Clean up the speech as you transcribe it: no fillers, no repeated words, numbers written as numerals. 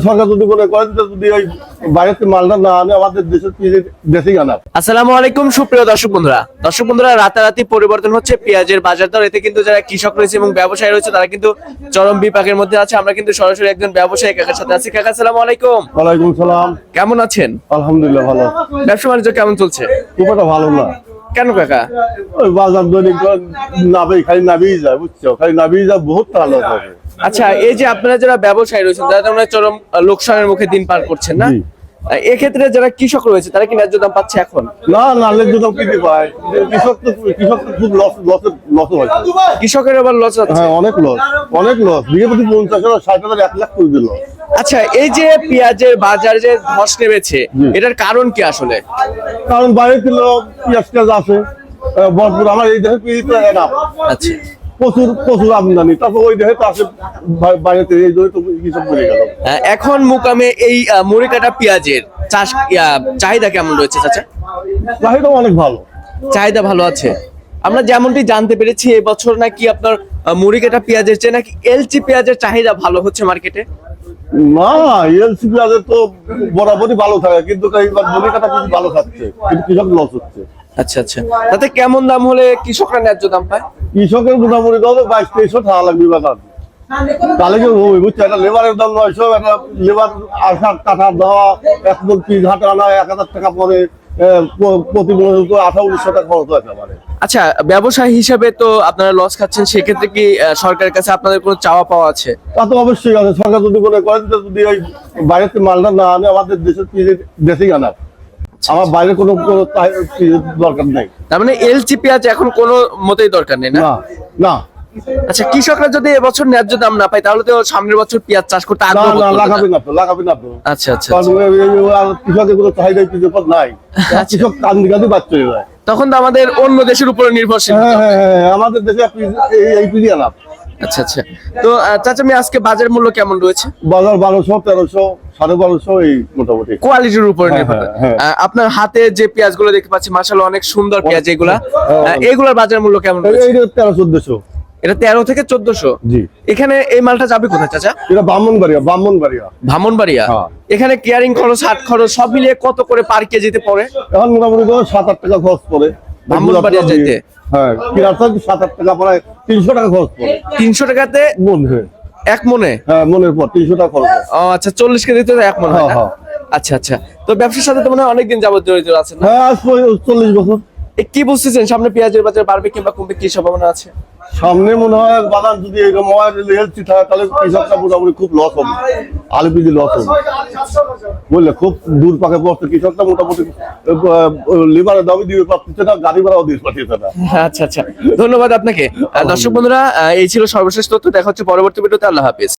সরকার যদি বলে করেন যদি ওই বাইরের মালটা না আনে আমাদের দেশেই আনা। আসসালামু আলাইকুম সুপ্রিয় দর্শক বন্ধুরা রাতারাতি পরিবর্তন হচ্ছে পেঁয়াজের বাজার দর। এতে কিন্তু যারা কৃষক রয়েছে এবং ব্যবসায়ী রয়েছে তারা কিন্তু চরম বিপাকের মধ্যে আছে। আমরা কিন্তু সরাসরি একজন ব্যবসায়ী কাকার সাথে আছি। কাকা আসসালামু আলাইকুম। ওয়ালাইকুম সালাম। কেমন আছেন? আলহামদুলিল্লাহ ভালো। ব্যবসা বাণিজ্য কেমন চলছে? খুব একটা ভালো না। কেন কাকা? ওই বাজার দৈনিক খালি নাবিয়ে যায়, বুঝছো, খালি নাবিয়ে যায়, বহুত টাকা লস হবে। আচ্ছা, এই যে আপনারা যারা ব্যবসায়ী রয়েছেন তারা তো চরম লোকসানের মুখে দিন পার করছেন না? এক্ষেত্রে যারা কৃষক রয়েছে তারা কি ন্যায্য দাম পাচ্ছে এখন? না, ন্যায্য দাম কি পায়? কৃষক তো খুব লস হয়। কৃষকের আবার লস হচ্ছে? হ্যাঁ, অনেক লস। বিঘে প্রতি 50,000 60,000 1 লাখ করে দিল। আচ্ছা, এই যে পেঁয়াজের বাজার যে ধস নেমেছে এটার কারণ কি আসলে? কারণ বাইরে থেকে পেঁয়াজ আছে ভরপুর। আমার এই দেশে পেঁয়াজ না। আচ্ছা, প্রচুর আমদানি, তারপর ওই দেশে তো আসে বাইরে থেকে, এই জন্য তো কৃষক বেড়ে গেল। এখন মুকামে এই মুড়ি কাটা পেঁয়াজের চাষ চাহিদা কেমন রয়েছে চাচা? চাহিদা অনেক ভালো। চাহিদা ভালো আছে। আমরা যেমনটি জানতে পেরেছি এবছর নাকি আপনার মুড়ি কাটা পেঁয়াজের চেয়ে নাকি এলচি পেঁয়াজের চাহিদা ভালো হচ্ছে মার্কেটে। না, এলসি পেঁয়াজের তো বরাবরই ভালো থাকে, কিন্তু মুড়ি কাটা কিছু ভালো থাকছে, কিন্তু কৃষক লস হচ্ছে। আচ্ছা আচ্ছা, তাতে কেমন দাম হলে কৃষকরা ন্যায্য দাম পায়? কৃষকের মোটামুটি দাম 22-2300 টাকা লাগবে বাজার। তাহলে কি হবে, বুঝছো? একটা লেবারের দাম 900, একটা লেবার আসা কাটা দেওয়া, এক মন পিস হাটে আনা 1000 টাকা পরে, প্রতি মনে 18-1900 টাকা খরচ হয় একেবারে। আচ্ছা, ব্যবসায়ী হিসেবে তো আপনারা লস খাচ্ছেন, সেক্ষেত্রে কি সরকারের কাছে আপনাদের কোনো চাওয়া পাওয়া আছে? তা তো অবশ্যই আছে। সরকার যদি বলে করেন যদি ওই বাইরের মালটা না আনে আমাদের দেশেই আনা, আমার বাইরে কোনো দরকার নেই। তার মানে এলচি পেঁয়াজ এখন কোনো মতেই দরকার নেই না? না। আচ্ছা, কৃষকরা যদি এবছর ন্যায্য দাম না পায় তাহলে তো সামনের বছর পেঁয়াজ চাষ করতে আগ্রহ বোধ করবে না। লাগাবে না তো। আচ্ছা আচ্ছা, কৃষকের কোনো চাহিদা কিছু নাই। কৃষক কান্দি বাদ চলে যায়। তখন তো আমাদের অন্য দেশের উপরে নির্ভরশীল। হ্যাঁ, আমাদের দেশে এই পিড়ি আলাপ। আচ্ছা আচ্ছা, তো চাচা আমি আজকে বাজার মূল্য কেমন রয়েছে? বাজার 1200, 1300, 1250 এই মোটামুটি কোয়ালিটির উপরে নির্ভর করে। আপনার হাতে যে পেঁয়াজ গুলো দেখতে পাচ্ছি মাশাআল্লাহ অনেক সুন্দর পেঁয়াজ এগুলা। এগুলার বাজার মূল্য কেমন রয়েছে? এই 1300-1400। এটা 13 থেকে 1400। জি। এখানে এই মালটা যাবে কোথায় চাচা? এটা ব্রাহ্মণবাড়িয়া। এখানে কেয়ারিং খরচ, হাট খরচ সব মিলিয়ে কত করে পার কেজিতে পড়ে? এখন মোটামুটি 7-8 টাকা খরচ পড়ে ব্রাহ্মণবাড়িয়া যাইতে। হ্যাঁ, কিনার 7-8 টাকা পড়ে, 300 টাকা খরচ পড়ে। 300 টাকাতে মন? এক মনে? হ্যাঁ, মনের পর 300 টাকা খরচ। ও আচ্ছা, 40 কেজিতে এক মন হয় না? আচ্ছা আচ্ছা, তো ব্যবসার সাথে তো মনে হয় অনেকদিন যাবত জড়িত আছেন না? হ্যাঁ, আজ 40 বছর। কি বুঝতেছেন সামনে পেঁয়াজের বাজার বাড়বে কিংবা কমবে, কি সম্ভাবনা আছে? সামনে মনে হয় বাজার যদি এরকম হয় হেলথি থাকে তাহলে কৃষকরা মোটামুটি খুব লস হবে, আলু কেজি লস হবে, বুঝলে? খুব দূর পাকে পড়ছে কৃষকরা, মোটামুটি লেবারের দামই দিতে পারছে না, গাড়ি ভাড়াও দিতে পারছে না। আচ্ছা আচ্ছা, ধন্যবাদ আপনাকে। দর্শক বন্ধুরা, এই ছিল সর্বশেষ তথ্য। দেখা হচ্ছে পরবর্তী ভিডিওতে। আল্লাহ হাফেজ।